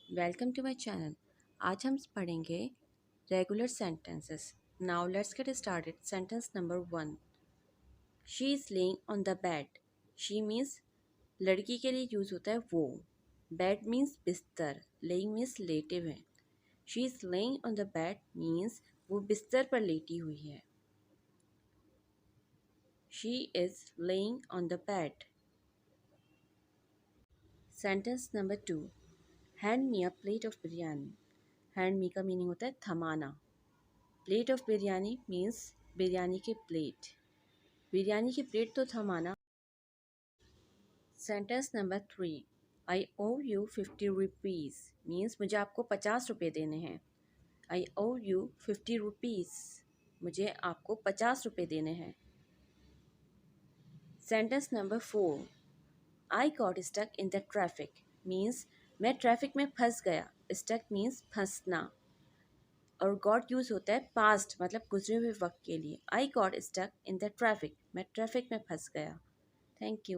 Welcome to my channel. आज हम पढ़ेंगे regular sentences. Now let's get started. Sentence number 1, she is laying on the bed. She means लड़की के लिए use होता है वो। बेड मीन्स बिस्तर, लेइंग मीन्स लेटे हुए। She is laying on the bed means वो बिस्तर पर लेटी हुई है। She is laying on the bed. Sentence number 2, hand me a plate of biryani. Hand मी का मीनिंग होता है थमाना। Plate of biryani means biryani की प्लेट। बिरयानी की प्लेट तो थमाना। Sentence number 3, I O U 50 rupees means मुझे आपको 50 रुपये देने हैं। आई ओ यू 50 रुपीज़, मुझे आपको 50 रुपये देने हैं। Sentence number 4, I got stuck in the traffic means मैं ट्रैफिक में फंस गया। स्टक मीन्स फंसना और गॉट यूज़ होता है पास्ट मतलब गुजरे हुए वक्त के लिए। I got stuck in the traffic, मैं ट्रैफिक में फंस गया। Thank you.